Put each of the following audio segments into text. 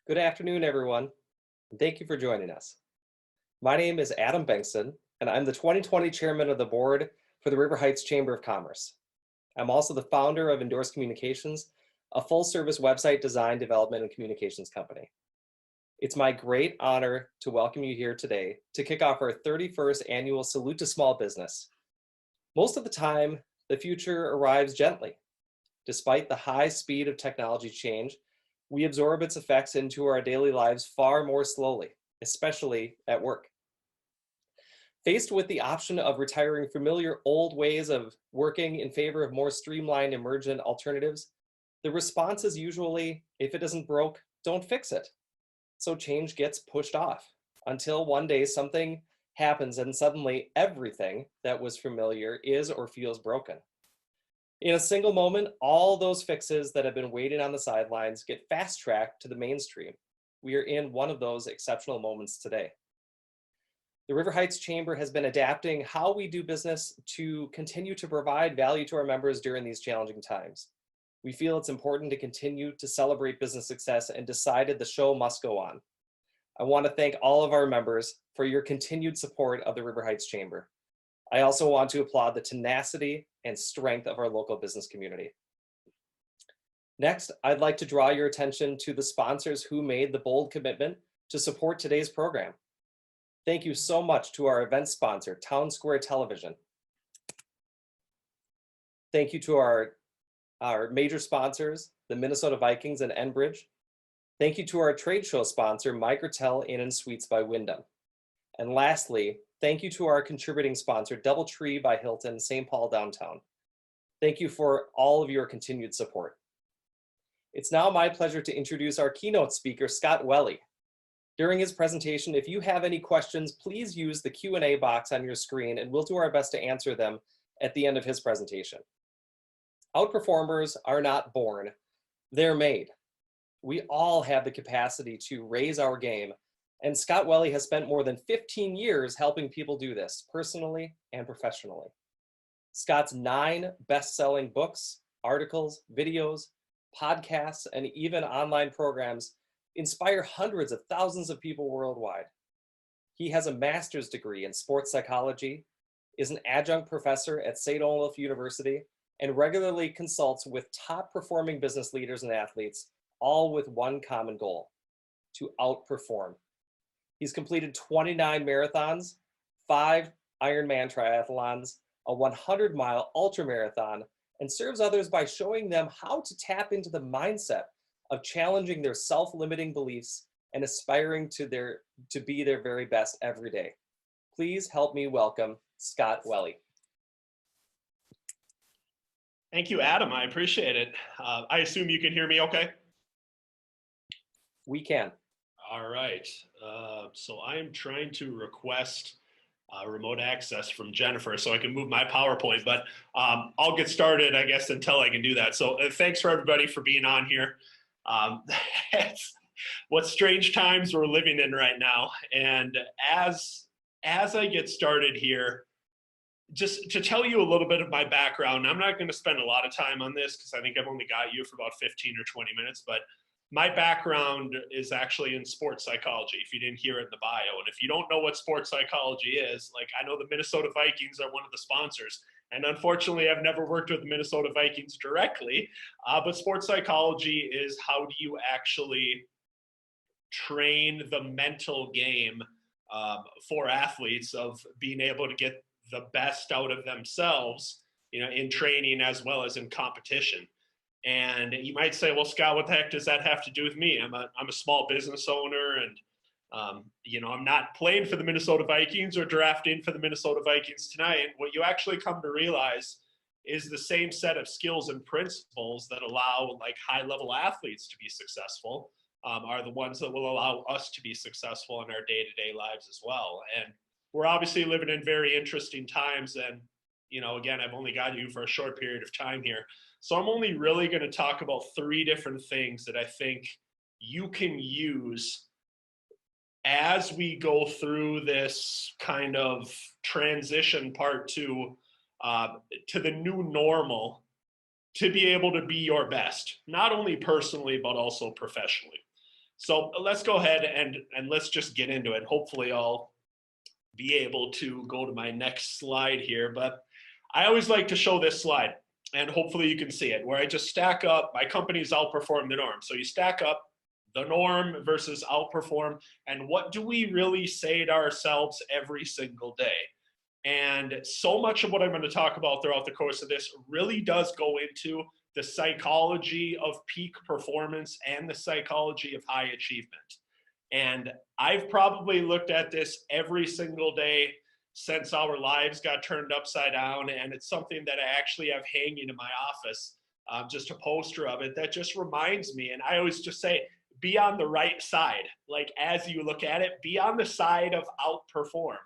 Good afternoon, everyone, and thank you for joining us. My name is Adam Bengtson, and I'm the 2020 chairman of the board for the River Heights Chamber of Commerce. I'm also the founder of Endorse Communications, a full-service website design, development, and communications company. It's my great honor to welcome you here today to kick off our 31st annual Salute to Small Business. Most of the time, the future arrives gently. Despite the high speed of technology change, we absorb its effects into our daily lives far more slowly, especially at work. Faced with the option of retiring familiar old ways of working in favor of more streamlined emergent alternatives, the response is usually, if it isn't broke, don't fix it. So change gets pushed off until one day something happens and suddenly everything that was familiar is or feels broken. In a single moment, all those fixes that have been waiting on the sidelines get fast-tracked to the mainstream. We are in one of those exceptional moments today. The River Heights Chamber has been adapting how we do business to continue to provide value to our members during these challenging times. We feel it's important to continue to celebrate business success and decided the show must go on. I want to thank all of our members for your continued support of the River Heights Chamber. I also want to applaud the tenacity and strength of our local business community. Next, I'd like to draw your attention to the sponsors who made the bold commitment to support today's program. Thank you so much to our event sponsor, Town Square Television. Thank you to our major sponsors, the Minnesota Vikings and Enbridge. Thank you to our trade show sponsor, Microtel Inn and Suites by Wyndham. And lastly, thank you to our contributing sponsor, DoubleTree by Hilton, St. Paul Downtown. Thank you for all of your continued support. It's now my pleasure to introduce our keynote speaker, Scott Welly. During his presentation, if you have any questions, please use the Q&A box on your screen and we'll do our best to answer them at the end of his presentation. Outperformers are not born, they're made. We all have the capacity to raise our game, and Scott Welly has spent more than 15 years helping people do this, personally and professionally. Scott's 9 best-selling books, articles, videos, podcasts, and even online programs inspire hundreds of thousands of people worldwide. He has a master's degree in sports psychology, is an adjunct professor at St. Olaf University, and regularly consults with top-performing business leaders and athletes, all with one common goal: to outperform. He's completed 29 marathons, 5 Ironman triathlons, a 100-mile ultramarathon, and serves others by showing them how to tap into the mindset of challenging their self-limiting beliefs and aspiring to be their very best every day. Please help me welcome Scott Welly. Thank you, Adam. I appreciate it. I assume you can hear me okay? We can. All right. So I am trying to request remote access from Jennifer so I can move my PowerPoint, but I'll get started, I guess, until I can do that. So thanks for everybody for being on here. What strange times we're living in right now. And as I get started here, just to tell you a little bit of my background, I'm not going to spend a lot of time on this because I think I've only got you for about 15 or 20 minutes, but my background is actually in sports psychology, if you didn't hear it in the bio. And if you don't know what sports psychology is, like, I know the Minnesota Vikings are one of the sponsors. And unfortunately, I've never worked with the Minnesota Vikings directly, but sports psychology is how do you actually train the mental game for athletes of being able to get the best out of themselves, in training as well as in competition. And you might say, well, Scott, what the heck does that have to do with me? I'm a small business owner, and I'm not playing for the Minnesota Vikings or drafting for the Minnesota Vikings tonight. What you actually come to realize is the same set of skills and principles that allow like high-level athletes to be successful are the ones that will allow us to be successful in our day-to-day lives as well. And we're obviously living in very interesting times. And, again, I've only got you for a short period of time here. So I'm only really going to talk about 3 different things that I think you can use as we go through this kind of transition part to the new normal, to be able to be your best, not only personally, but also professionally. So let's go ahead and let's just get into it. Hopefully I'll be able to go to my next slide here, but I always like to show this slide, and hopefully you can see it, where I just stack up my companies outperform the norm. So you stack up the norm versus outperform, and what do we really say to ourselves every single day? And so much of what I'm going to talk about throughout the course of this really does go into the psychology of peak performance and the psychology of high achievement. And I've probably looked at this every single day since our lives got turned upside down. And it's something that I actually have hanging in my office, just a poster of it that just reminds me. And I always just say, be on the right side. Like, as you look at it, be on the side of outperform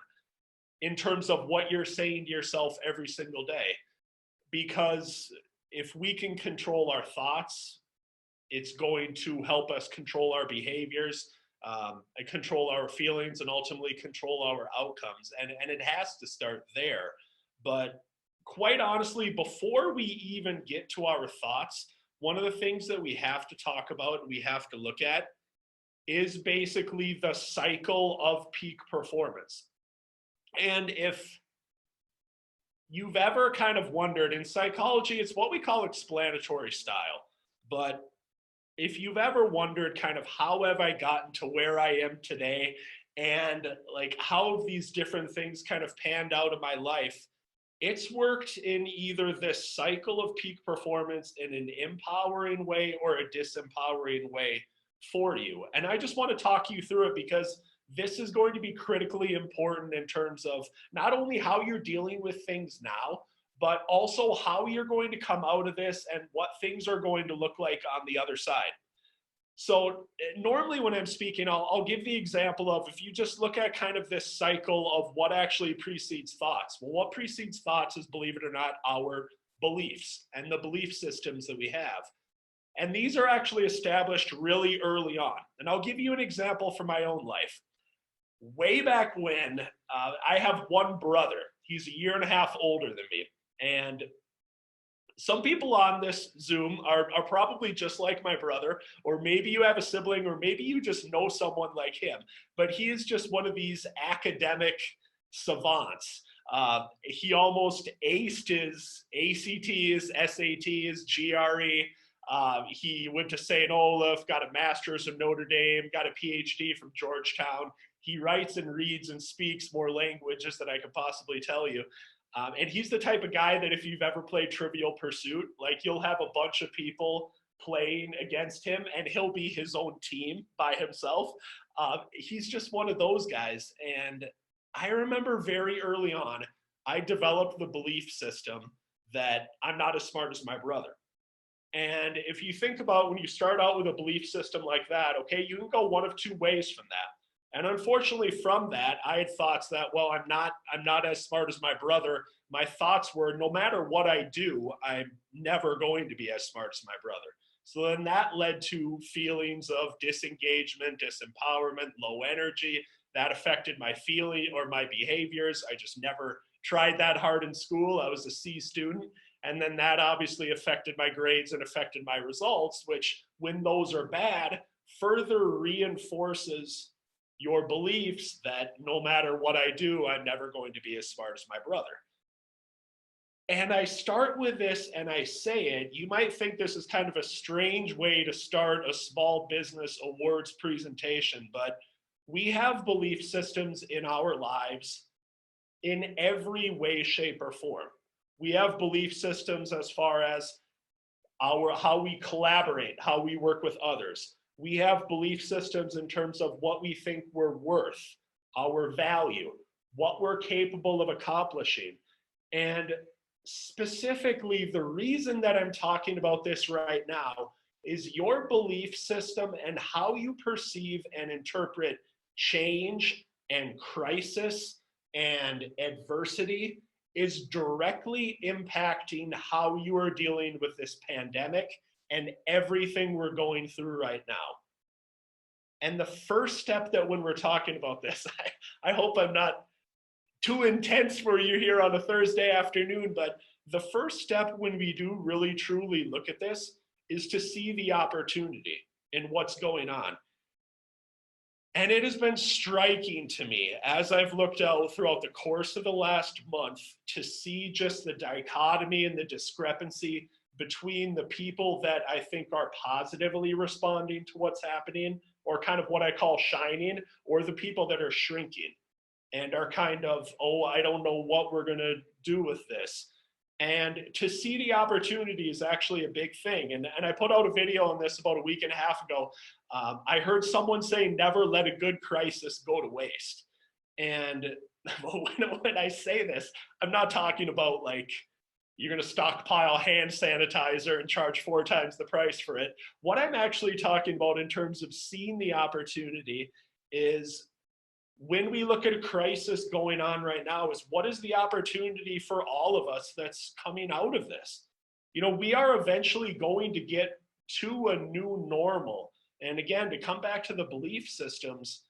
in terms of what you're saying to yourself every single day. Because if we can control our thoughts, it's going to help us control our behaviors, and control our feelings, and ultimately control our outcomes. And it has to start there. But quite honestly, before we even get to our thoughts, one of the things that we have to talk about, we have to look at, is basically the cycle of peak performance. And if you've ever kind of wondered, in psychology, it's what we call explanatory style. But if you've ever wondered kind of how have I gotten to where I am today, and like how have these different things kind of panned out in my life, it's worked in either this cycle of peak performance in an empowering way or a disempowering way for you. And I just want to talk you through it because this is going to be critically important in terms of not only how you're dealing with things now, but also how you're going to come out of this and what things are going to look like on the other side. So normally when I'm speaking, I'll give the example of, if you just look at kind of this cycle of what actually precedes thoughts. Well, what precedes thoughts is, believe it or not, our beliefs and the belief systems that we have. And these are actually established really early on. And I'll give you an example from my own life. Way back when, I have one brother. He's a year and a half older than me. And some people on this Zoom are probably just like my brother, or maybe you have a sibling, or maybe you just know someone like him. But he is just one of these academic savants. He almost aced his ACTs, SATs, GRE. He went to St. Olaf, got a master's from Notre Dame, got a PhD from Georgetown. He writes and reads and speaks more languages than I could possibly tell you. And he's the type of guy that if you've ever played Trivial Pursuit, like, you'll have a bunch of people playing against him and he'll be his own team by himself. He's just one of those guys. And I remember very early on, I developed the belief system that I'm not as smart as my brother. And if you think about when you start out with a belief system like that, okay, you can go one of two ways from that. And unfortunately from that, I had thoughts that, well, I'm not as smart as my brother. My thoughts were, no matter what I do, I'm never going to be as smart as my brother. So then that led to feelings of disengagement, disempowerment, low energy. That affected my feeling or my behaviors. I just never tried that hard in school. I was a C student. And then that obviously affected my grades and affected my results, which, when those are bad, further reinforces your beliefs that no matter what I do, I'm never going to be as smart as my brother. And I start with this and I say it, you might think this is kind of a strange way to start a small business awards presentation, but we have belief systems in our lives in every way, shape, or form. We have belief systems as far as how we collaborate, how we work with others. We have belief systems in terms of what we think we're worth, our value, what we're capable of accomplishing. And specifically, the reason that I'm talking about this right now is your belief system and how you perceive and interpret change and crisis and adversity is directly impacting how you are dealing with this pandemic and everything we're going through right now. And the first step that, when we're talking about this, I hope I'm not too intense for you here on a Thursday afternoon, but the first step when we do really truly look at this is to see the opportunity in what's going on. And it has been striking to me as I've looked out throughout the course of the last month to see just the dichotomy and the discrepancy between the people that I think are positively responding to what's happening, or kind of what I call shining, or the people that are shrinking and are kind of, oh, I don't know what we're going to do with this. And to see the opportunity is actually a big thing. And I put out a video on this about a week and a half ago. I heard someone say, never let a good crisis go to waste. And when I say this, I'm not talking about like, you're going to stockpile hand sanitizer and charge 4 times the price for it. What I'm actually talking about in terms of seeing the opportunity is, when we look at a crisis going on right now, is what is the opportunity for all of us that's coming out of this? You know, we are eventually going to get to a new normal. And again, to come back to the belief systems,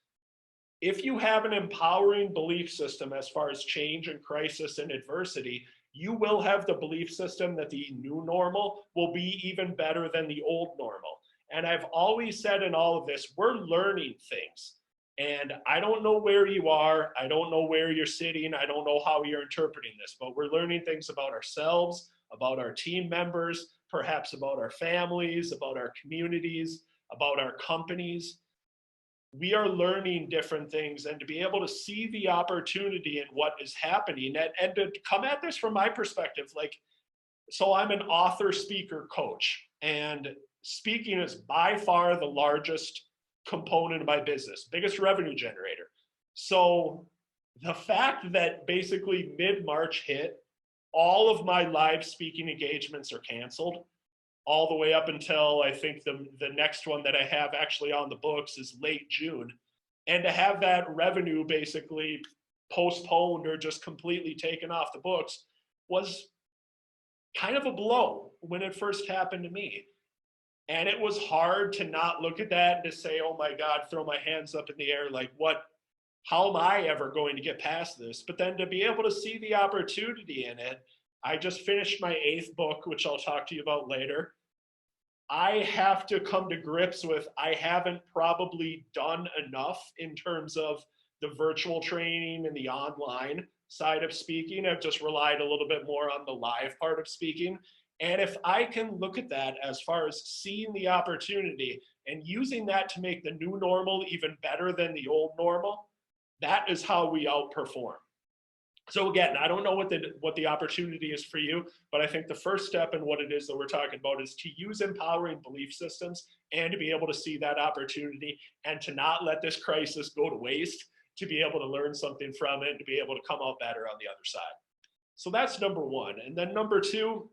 if you have an empowering belief system as far as change and crisis and adversity, you will have the belief system that the new normal will be even better than the old normal. And I've always said in all of this, we're learning things. And I don't know where you are. I don't know where you're sitting. I don't know how you're interpreting this, but we're learning things about ourselves, about our team members, perhaps about our families, about our communities, about our companies. We are learning different things, and to be able to see the opportunity in what is happening, and to come at this from my perspective, like, so I'm an author, speaker, coach, and speaking is by far the largest component of my business, biggest revenue generator. So the fact that basically mid-March hit, all of my live speaking engagements are canceled, all the way up until I think the next one that I have actually on the books is late June. And to have that revenue basically postponed or just completely taken off the books was kind of a blow when it first happened to me. And it was hard to not look at that and to say, oh my God, throw my hands up in the air, like, what, how am I ever going to get past this? But then to be able to see the opportunity in it, I just finished my 8th book, which I'll talk to you about later. I have to come to grips with, I haven't probably done enough in terms of the virtual training and the online side of speaking. I've just relied a little bit more on the live part of speaking. And if I can look at that as far as seeing the opportunity and using that to make the new normal even better than the old normal, that is how we outperform. So again, I don't know what the opportunity is for you, but I think the first step in what it is that we're talking about is to use empowering belief systems and to be able to see that opportunity and to not let this crisis go to waste, to be able to learn something from it, and to be able to come out better on the other side. So that's number one. And then number two,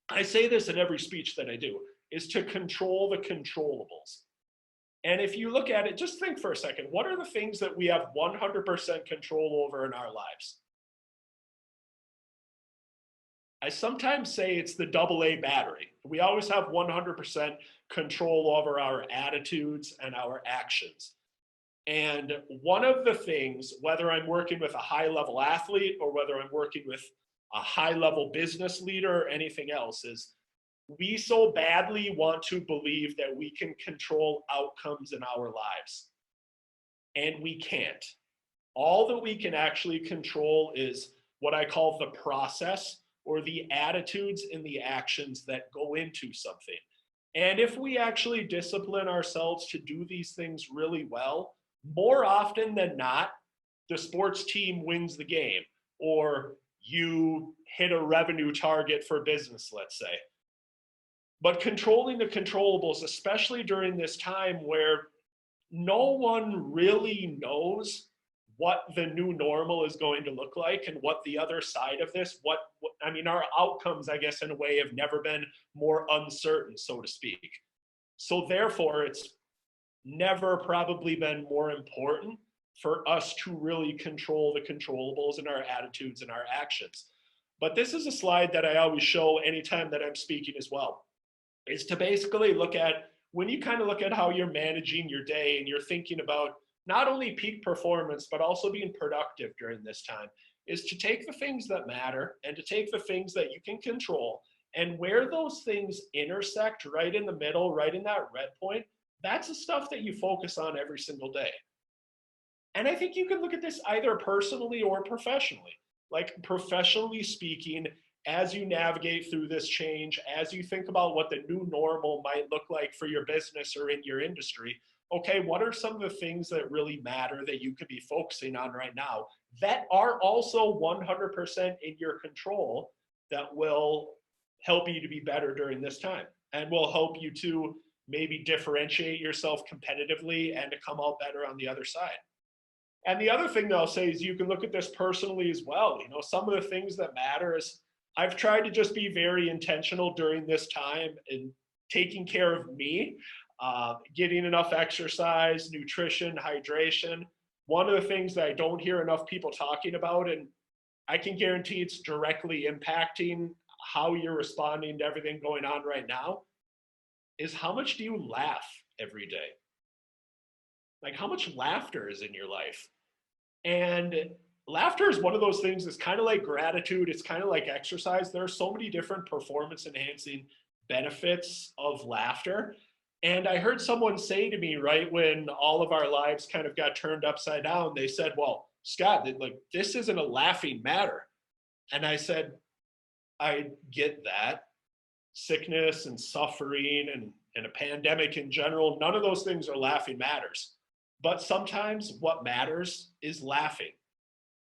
I say this in every speech that I do, is to control the controllables. And if you look at it, just think for a second, what are the things that we have 100% control over in our lives? I sometimes say it's the AA battery. We always have 100% control over our attitudes and our actions. And one of the things, whether I'm working with a high-level athlete or whether I'm working with a high-level business leader or anything else, is we so badly want to believe that we can control outcomes in our lives. And we can't. All that we can actually control is what I call the process, or the attitudes and the actions that go into something. And if we actually discipline ourselves to do these things really well, more often than not, the sports team wins the game, or you hit a revenue target for business, let's say. But controlling the controllables, especially during this time where no one really knows what the new normal is going to look like and what the other side of this, I mean, our outcomes, I guess, in a way have never been more uncertain, so to speak. So therefore, it's never probably been more important for us to really control the controllables in our attitudes and our actions. But this is a slide that I always show anytime that I'm speaking as well, is to basically look at, when you kind of look at how you're managing your day and you're thinking about not only peak performance, but also being productive during this time, is to take the things that matter and to take the things that you can control, and where those things intersect right in the middle, right in that red point, that's the stuff that you focus on every single day. And I think you can look at this either personally or professionally. Like professionally speaking, as you navigate through this change, as you think about what the new normal might look like for your business or in your industry, okay, what are some of the things that really matter that you could be focusing on right now that are also 100% in your control that will help you to be better during this time and will help you to maybe differentiate yourself competitively and to come out better on the other side. And the other thing that I'll say is you can look at this personally as well. You know, some of the things that matter is I've tried to just be very intentional during this time in taking care of me, getting enough exercise, nutrition, hydration. One of the things that I don't hear enough people talking about, and I can guarantee it's directly impacting how you're responding to everything going on right now, is how much do you laugh every day? Like how much laughter is in your life? And laughter is one of those things that's kind of like gratitude. It's kind of like exercise. There are so many different performance enhancing benefits of laughter. And I heard someone say to me right when all of our lives kind of got turned upside down, they said, well, Scott, like this isn't a laughing matter. And I said, I get that. Sickness and suffering and a pandemic in general, none of those things are laughing matters. But sometimes what matters is laughing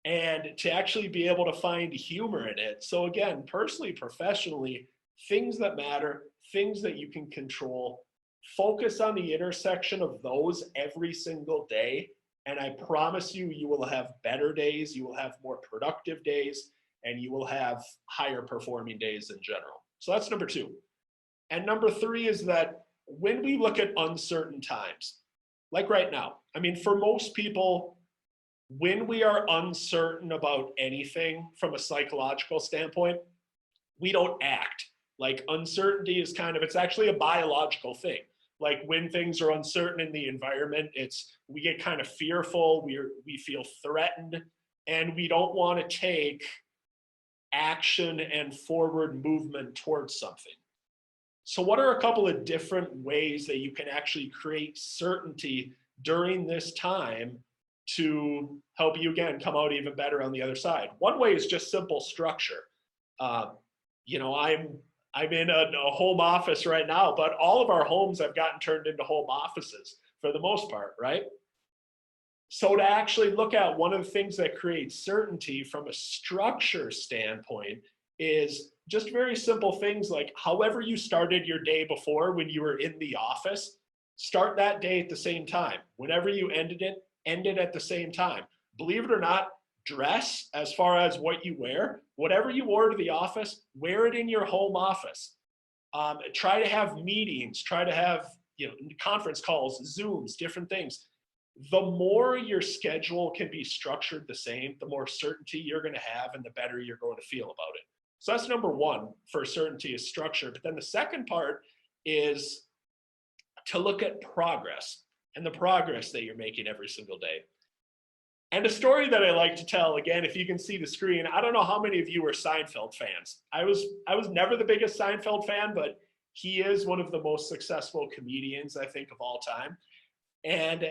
and to actually be able to find humor in it. So again, personally, professionally, things that matter, things that you can control, focus on the intersection of those every single day. And I promise you, you will have better days, you will have more productive days, and you will have higher performing days in general. So that's number two. And number three is that when we look at uncertain times, like right now, I mean, for most people, when we are uncertain about anything from a psychological standpoint, we don't act. Like uncertainty is kind of, it's actually a biological thing. Like when things are uncertain in the environment, we get kind of fearful, we feel threatened, and we don't want to take action and forward movement towards something. So what are a couple of different ways that you can actually create certainty during this time to help you, again, come out even better on the other side? One way is just simple structure. You know, I'm in a home office right now, but all of our homes have gotten turned into home offices for the most part, right? So to actually look at one of the things that creates certainty from a structure standpoint is just very simple things like however you started your day before when you were in the office, start that day at the same time. Whenever you ended it, end it at the same time. Believe it or not, dress as far as what you wear, whatever you wore to the office, wear it in your home office. Try to have meetings, try to have conference calls, Zooms, different things. The more your schedule can be structured the same, the more certainty you're going to have and the better you're going to feel about it. So that's number one for certainty is structure. But then the second part is to look at progress and the progress that you're making every single day. And a story that I like to tell, again, if you can see the screen, I don't know how many of you are Seinfeld fans. I was never the biggest Seinfeld fan, but he is one of the most successful comedians, I think, of all time. And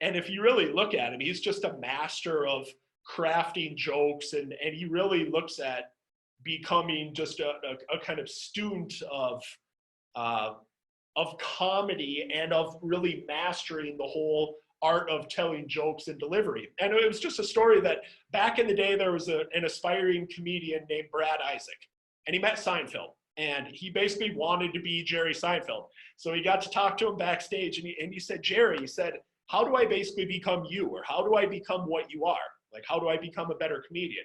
if you really look at him, he's just a master of crafting jokes, and he really looks at becoming just a kind of student of comedy and of really mastering the whole art of telling jokes and delivery. And it was just a story that back in the day, there was an aspiring comedian named Brad Isaac, and he met Seinfeld, and he basically wanted to be Jerry Seinfeld. So he got to talk to him backstage, and he said, Jerry, he said, how do I basically become you? Or how do I become what you are? Like, how do I become a better comedian?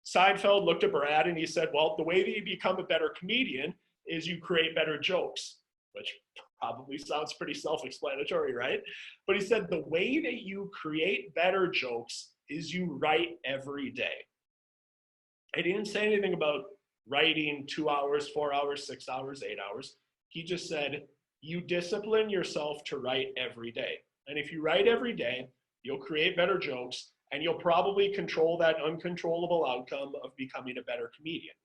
Seinfeld looked at Brad and he said, well, the way that you become a better comedian is you create better jokes, which probably sounds pretty self-explanatory, right? But he said, the way that you create better jokes is you write every day. And he didn't say anything about writing 2 hours, 4 hours, 6 hours, 8 hours. He just said, you discipline yourself to write every day. And if you write every day, you'll create better jokes, and you'll probably control that uncontrollable outcome of becoming a better comedian.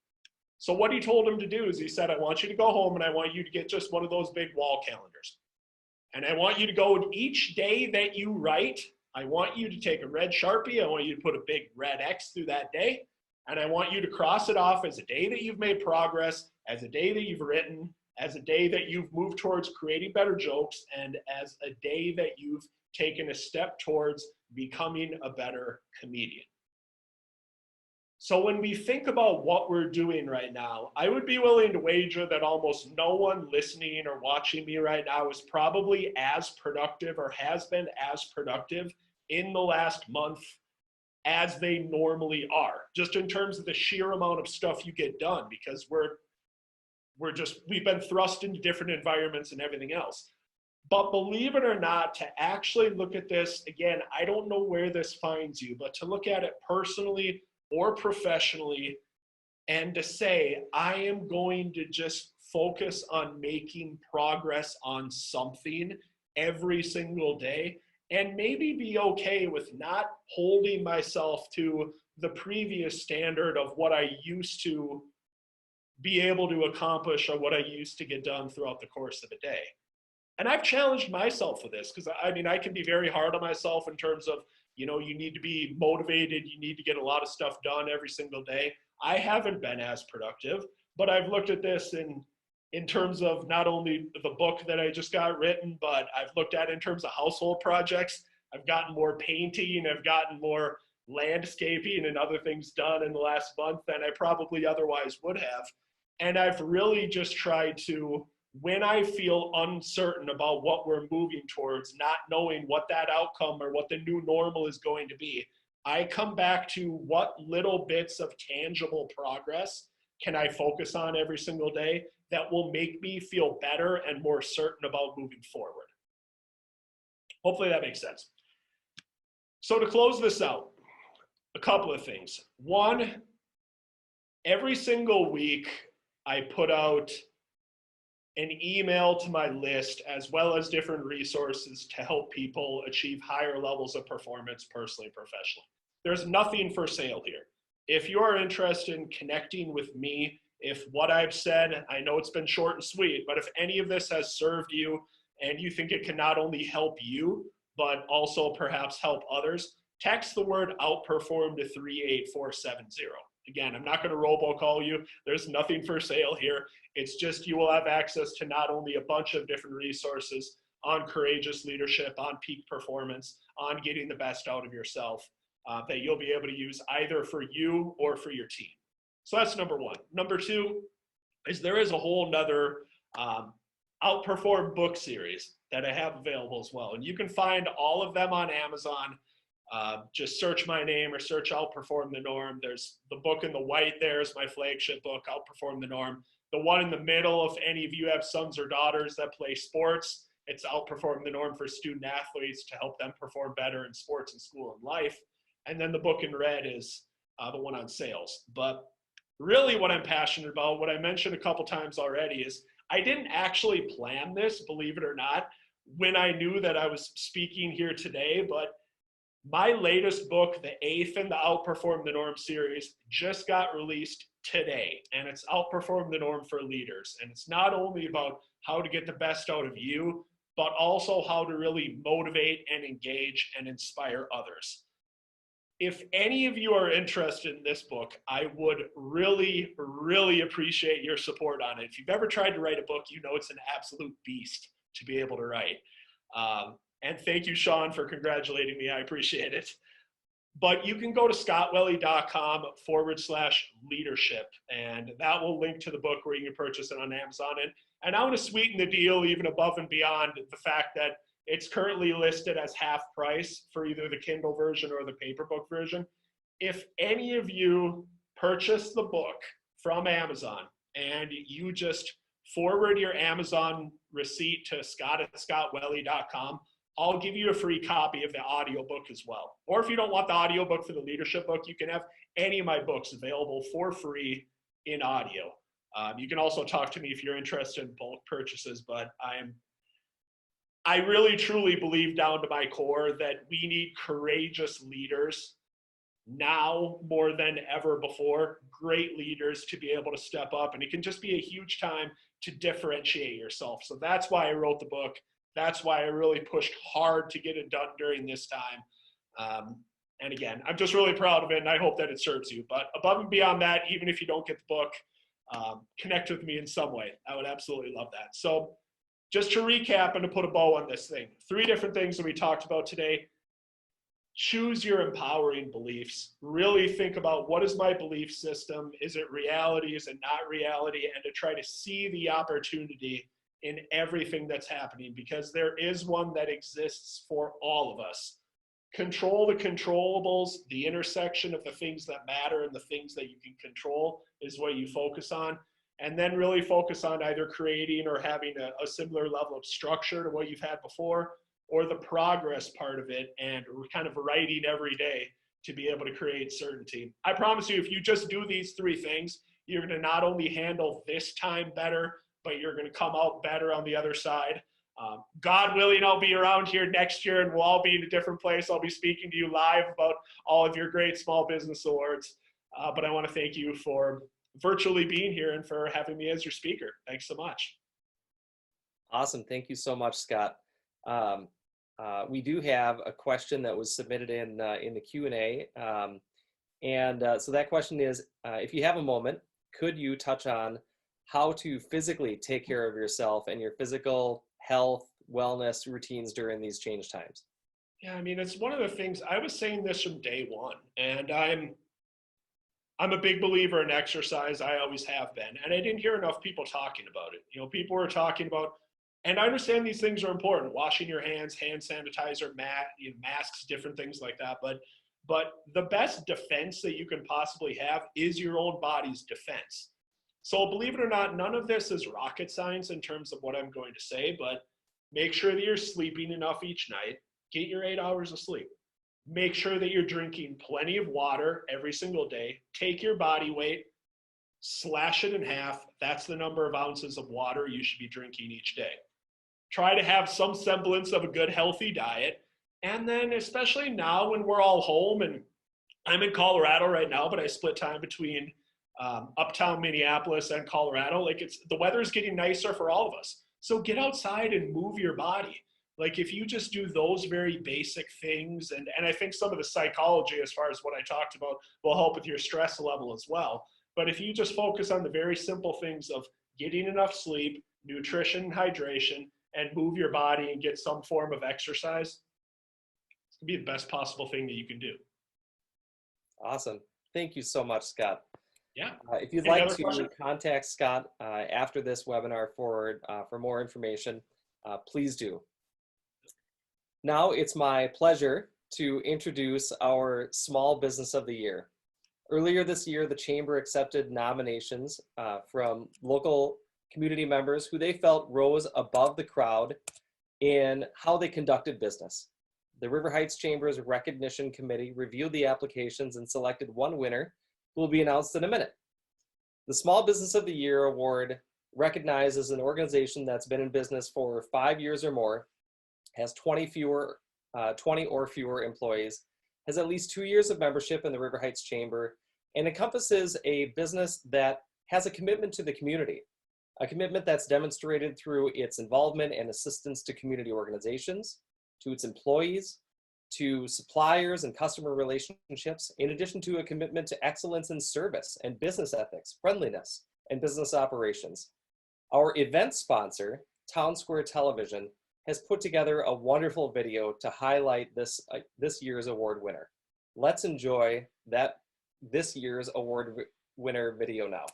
So what he told him to do is he said, I want you to go home and I want you to get just one of those big wall calendars. And I want you to go each day that you write, I want you to take a red Sharpie. I want you to put a big red X through that day. And I want you to cross it off as a day that you've made progress, as a day that you've written, as a day that you've moved towards creating better jokes, and as a day that you've taken a step towards becoming a better comedian. So when we think about what we're doing right now, I would be willing to wager that almost no one listening or watching me right now is probably as productive or has been as productive in the last month as they normally are, just in terms of the sheer amount of stuff you get done, because we've been thrust into different environments and everything else. But believe it or not, to actually look at this, again, I don't know where this finds you, but to look at it personally or professionally and to say, I am going to just focus on making progress on something every single day, and maybe be okay with not holding myself to the previous standard of what I used to be able to accomplish or what I used to get done throughout the course of a day. And I've challenged myself for this, because I mean, I can be very hard on myself in terms of, you need to be motivated, you need to get a lot of stuff done every single day. I haven't been as productive, but I've looked at this in terms of not only the book that I just got written, but I've looked at in terms of household projects. I've gotten more painting, I've gotten more landscaping and other things done in the last month than I probably otherwise would have. And I've really just tried to, when I feel uncertain about what we're moving towards, not knowing what that outcome or what the new normal is going to be, I come back to what little bits of tangible progress can I focus on every single day that will make me feel better and more certain about moving forward. Hopefully that makes sense. So to close this out, a couple of things. One, every single week I put out an email to my list as well as different resources to help people achieve higher levels of performance personally and professionally. There's nothing for sale here. If you're interested in connecting with me, if what I've said, I know it's been short and sweet, but if any of this has served you and you think it can not only help you, but also perhaps help others, text the word outperform to 38470. Again, I'm not going to robocall you. There's nothing for sale here. It's just you will have access to not only a bunch of different resources on courageous leadership, on peak performance, on getting the best out of yourself that you'll be able to use either for you or for your team. So that's number one. Number two is there is a whole nother Outperform book series that I have available as well. And you can find all of them on Amazon. Just search my name or search Outperform the Norm. There's the book in the white there is my flagship book, Outperform the Norm. The one in the middle, if any of you have sons or daughters that play sports, it's Outperform the Norm for student athletes to help them perform better in sports and school and life. And then the book in red is the one on sales. But really what I'm passionate about, what I mentioned a couple times already, is I didn't actually plan this, believe it or not, when I knew that I was speaking here today, but my latest book, the 8th in the Outperform the Norm series, just got released today, and it's Outperform the Norm for Leaders. And it's not only about how to get the best out of you, but also how to really motivate and engage and inspire others. If any of you are interested in this book, I would really, really appreciate your support on it. If you've ever tried to write a book, you know it's an absolute beast to be able to write. And thank you, Sean, for congratulating me. I appreciate it. But you can go to scottwelly.com/leadership, and that will link to the book where you can purchase it on Amazon. And I want to sweeten the deal even above and beyond the fact that it's currently listed as half price for either the Kindle version or the paperback version. If any of you purchase the book from Amazon and you just forward your Amazon receipt to scott@scottwelly.com, I'll give you a free copy of the audiobook as well. Or if you don't want the audiobook for the leadership book, you can have any of my books available for free in audio. You can also talk to me if you're interested in bulk purchases, but I really truly believe down to my core that we need courageous leaders now more than ever before, great leaders to be able to step up. And it can just be a huge time to differentiate yourself. So that's why I wrote the book. That's why I really pushed hard to get it done during this time. And again, I'm just really proud of it, and I hope that it serves you. But above and beyond that, even if you don't get the book, connect with me in some way. I would absolutely love that. So just to recap and to put a bow on this thing, 3 different things that we talked about today. Choose your empowering beliefs. Really think about, what is my belief system? Is it reality? Is it not reality? And to try to see the opportunity in everything that's happening, because there is one that exists for all of us. Control the controllables. The intersection of the things that matter and the things that you can control is what you focus on. And then really focus on either creating or having a similar level of structure to what you've had before, or the progress part of it, and kind of writing every day to be able to create certainty. I promise you, if you just do these 3 things, you're going to not only handle this time better, but you're going to come out better on the other side. God willing, I'll be around here next year, and we'll all be in a different place. I'll be speaking to you live about all of your great small business awards. But I want to thank you for virtually being here and for having me as your speaker. Thanks so much. Awesome. Thank you so much, Scott. We do have a question that was submitted in the Q&A. So that question is, if you have a moment, could you touch on how to physically take care of yourself and your physical health, wellness routines during these change times? Yeah, I mean, it's one of the things, I was saying this from day one, and I'm a big believer in exercise. I always have been. And I didn't hear enough people talking about it. You know, people were talking about, and I understand these things are important, washing your hands, hand sanitizer, masks, different things like that. But the best defense that you can possibly have is your own body's defense. So believe it or not, none of this is rocket science in terms of what I'm going to say, but make sure that you're sleeping enough each night. Get your 8 hours of sleep. Make sure that you're drinking plenty of water every single day. Take your body weight, slash it in half. That's the number of ounces of water you should be drinking each day. Try to have some semblance of a good, healthy diet. And then especially now when we're all home, and I'm in Colorado right now, but I split time between uptown Minneapolis and Colorado. Like, the weather is getting nicer for all of us. So get outside and move your body. Like, if you just do those very basic things, and I think some of the psychology as far as what I talked about will help with your stress level as well. But if you just focus on the very simple things of getting enough sleep, nutrition, and hydration, and move your body and get some form of exercise, it's gonna be the best possible thing that you can do. Awesome. Thank you so much, Scott. Yeah. If you'd Any like other to questions? contact Scott after this webinar for more information, please do. Now it's my pleasure to introduce our Small Business of the Year. Earlier this year, the Chamber accepted nominations from local community members who they felt rose above the crowd in how they conducted business. The River Heights Chamber's Recognition Committee reviewed the applications and selected one winner who will be announced in a minute. The Small Business of the Year award recognizes an organization that's been in business for 5 years or more, has 20 or fewer employees, has at least 2 years of membership in the River Heights Chamber, and encompasses a business that has a commitment to the community, a commitment that's demonstrated through its involvement and assistance to community organizations, to its employees, to suppliers and customer relationships, in addition to a commitment to excellence in service and business ethics, friendliness, and business operations. Our event sponsor, Town Square Television, has put together a wonderful video to highlight this year's award winner. Let's enjoy this year's award winner video now.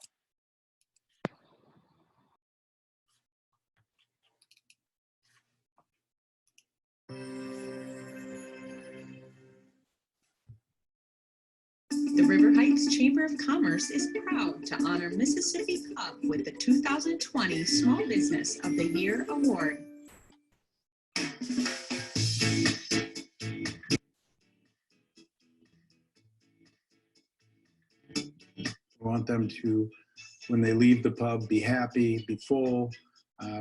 The River Heights Chamber of Commerce is proud to honor Mississippi Pub with the 2020 Small Business of the Year Award. We want them to, when they leave the pub, be happy, be full.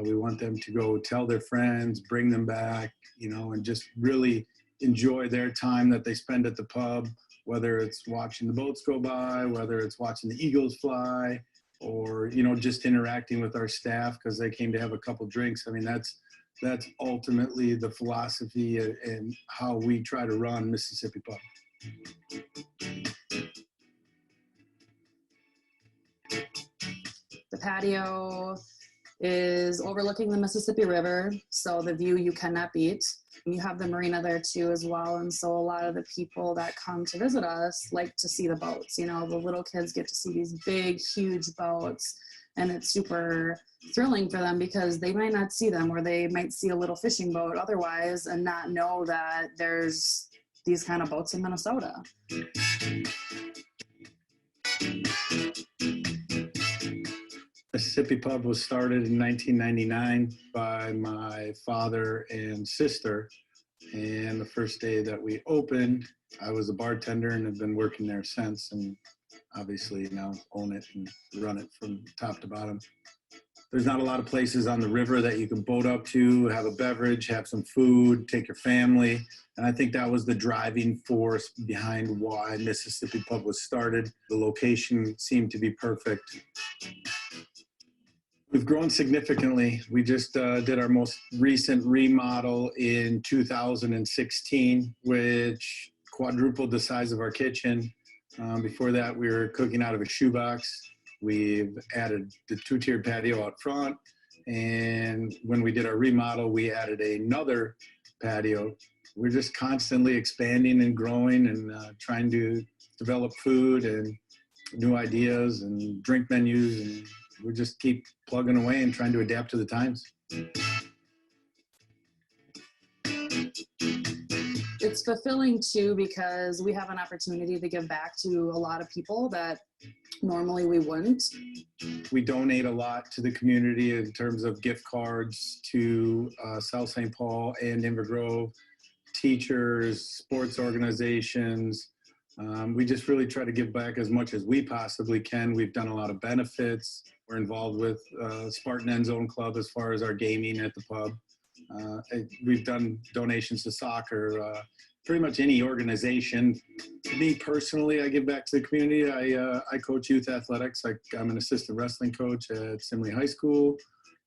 We want them to go tell their friends, bring them back, and just really enjoy their time that they spend at the pub, whether it's watching the boats go by, whether it's watching the eagles fly, or, just interacting with our staff because they came to have a couple drinks. I mean, that's ultimately the philosophy and how we try to run Mississippi Pub. The patio is overlooking the Mississippi River, so the view you cannot beat. You have the marina there too as well, and so a lot of the people that come to visit us like to see the boats. You know, the little kids get to see these big, huge boats, and it's super thrilling for them because they might not see them, or they might see a little fishing boat otherwise and not know that there's these kind of boats in Minnesota. Mississippi Pub was started in 1999 by my father and sister. And the first day that we opened, I was a bartender and have been working there since, and obviously now own it and run it from top to bottom. There's not a lot of places on the river that you can boat up to, have a beverage, have some food, take your family. And I think that was the driving force behind why Mississippi Pub was started. The location seemed to be perfect. We've grown significantly. We just did our most recent remodel in 2016, which quadrupled the size of our kitchen. Before that, we were cooking out of a shoebox. We've added the two-tiered patio out front. And when we did our remodel, we added another patio. We're just constantly expanding and growing and trying to develop food and new ideas and drink menus, and we just keep plugging away and trying to adapt to the times. It's fulfilling too because we have an opportunity to give back to a lot of people that normally we wouldn't. We donate a lot to the community in terms of gift cards to South St. Paul and Inver Grove, teachers, sports organizations. We just really try to give back as much as we possibly can. We've done a lot of benefits. We're involved with Spartan End Zone Club as far as our gaming at the pub. We've done donations to soccer, pretty much any organization. Me personally, I give back to the community. I coach youth athletics. I'm an assistant wrestling coach at Simley High School.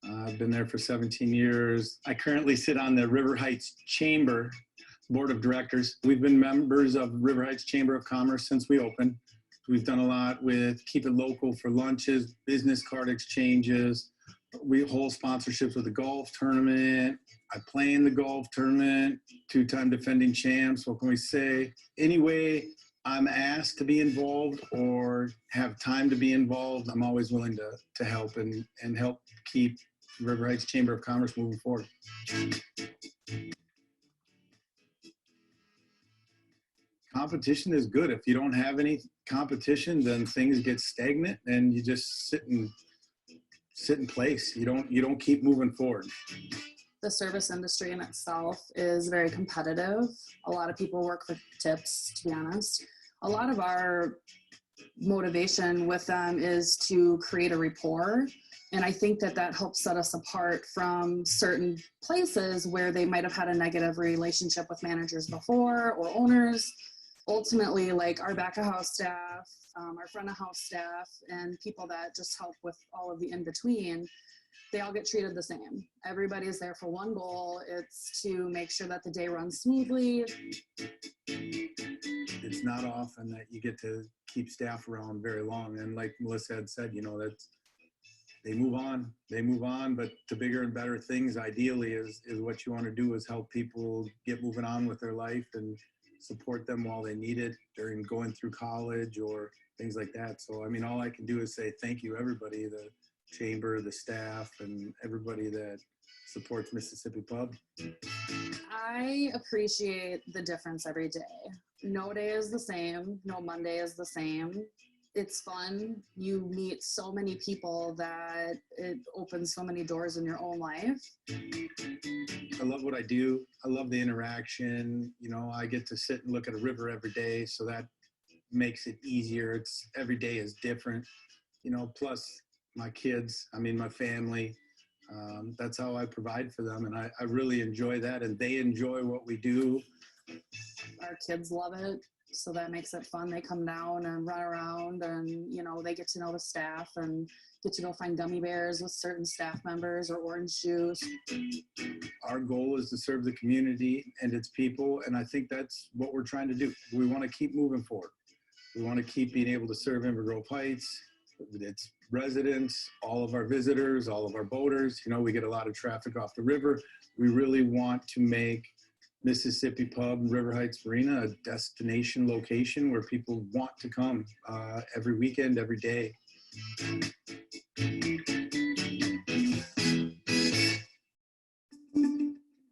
I've been there for 17 years. I currently sit on the River Heights Chamber Board of Directors. We've been members of River Heights Chamber of Commerce since we opened. We've done a lot with Keep It Local for lunches, business card exchanges. We hold sponsorships with the golf tournament. I play in the golf tournament, 2-time defending champs. What can we say? Anyway, I'm asked to be involved or have time to be involved, I'm always willing to help and help keep River Heights Chamber of Commerce moving forward. Competition is good. If you don't have any competition, then things get stagnant and you just sit in place. You don't keep moving forward. The service industry in itself is very competitive. A lot of people work for tips, to be honest. A lot of our motivation with them is to create a rapport. And I think that helps set us apart from certain places where they might have had a negative relationship with managers before or owners. Ultimately, like our back of house staff, our front of house staff, and people that just help with all of the in-between, they all get treated the same. Everybody's there for one goal. It's to make sure that the day runs smoothly. It's not often that you get to keep staff around very long. And like Melissa had said, that's they move on, but to bigger and better things ideally is what you want to do, is help people get moving on with their life and support them while they need it during going through college or things like that. So, all I can do is say thank you, everybody, the chamber, the staff, and everybody that supports Mississippi Pub. I appreciate the difference every day. No day is the same. No Monday is the same. It's fun. You meet so many people that it opens so many doors in your own life. I love what I do. I love the interaction. I get to sit and look at a river every day, so that makes it easier. Every day is different, plus my kids, my family. That's how I provide for them. And I really enjoy that. And they enjoy what we do. Our kids love it. So that makes it fun. They come down and run around and, they get to know the staff and get to go find gummy bears with certain staff members or orange juice. Our goal is to serve the community and its people, and I think that's what we're trying to do. We want to keep moving forward. We want to keep being able to serve Inver Grove Heights, its residents, all of our visitors, all of our boaters. You know, we get a lot of traffic off the river. We really want to make Mississippi Pub and River Heights Marina a destination location where people want to come every weekend, every day.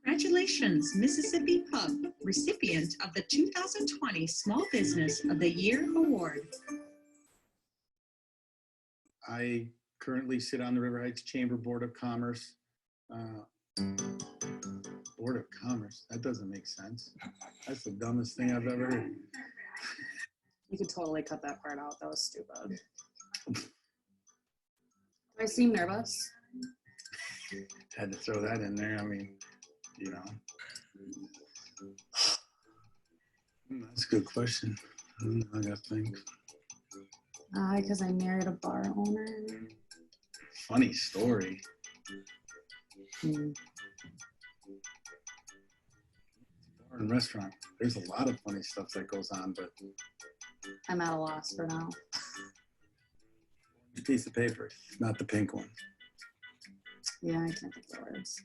Congratulations, Mississippi Pub, recipient of the 2020 Small Business of the Year Award. I currently sit on the River Heights Chamber Board of Commerce. Board of Commerce, that doesn't make sense. That's the dumbest thing I've ever heard. You could totally cut that part out. That was stupid. Do I seem nervous? Had to throw that in there. I mean, you know. That's a good question. I gotta think. Because I married a bar owner. Funny story. Hmm. Bar and restaurant. There's a lot of funny stuff that goes on, but I'm at a loss for now. piece of paper, not the pink one. Yeah, I can't think of the words.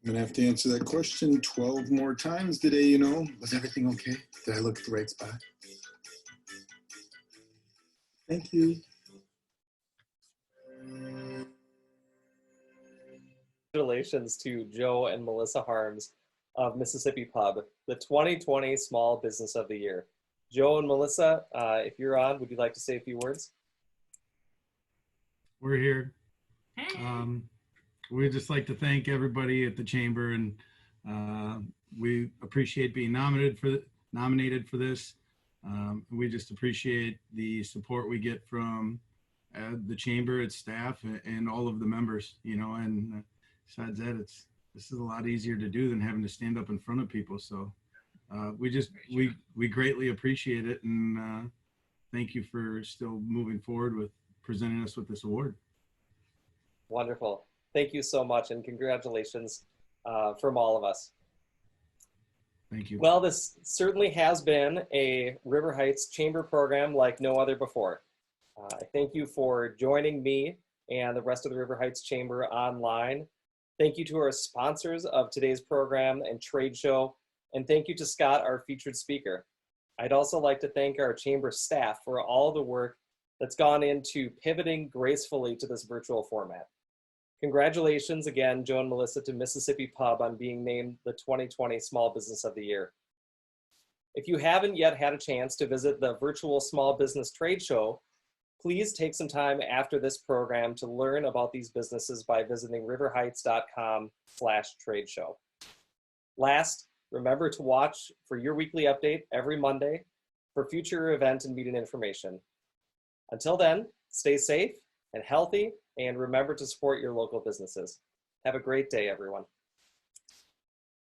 I'm gonna have to answer that question 12 more times today, you know. Was everything okay? Did I look at the right spot? Thank you. Congratulations to Joe and Melissa Harms of Mississippi Pub, the 2020 Small Business of the Year. Joe and Melissa, if you're on, would you like to say a few words? We're here. We'd just like to thank everybody at the chamber, and we appreciate being nominated for this. We just appreciate the support we get from the chamber, its staff, and all of the members. You know, and besides that, this is a lot easier to do than having to stand up in front of people. So we greatly appreciate it, and thank you for still moving forward with presenting us with this award. Wonderful. Thank you so much, and congratulations from all of us. Thank you. Well, this certainly has been a River Heights Chamber program like no other before. I thank you for joining me and the rest of the River Heights Chamber online. Thank you to our sponsors of today's program and trade show, and thank you to Scott, our featured speaker. I'd also like to thank our chamber staff for all the work that's gone into pivoting gracefully to this virtual format. Congratulations again, Joe and Melissa, to Mississippi Pub on being named the 2020 Small Business of the Year. If you haven't yet had a chance to visit the virtual small business trade show, please take some time after this program to learn about these businesses by visiting riverheights.com/trade show. Last, remember to watch for your weekly update every Monday for future event and meeting information. Until then, stay safe and healthy, and remember to support your local businesses. Have a great day, everyone.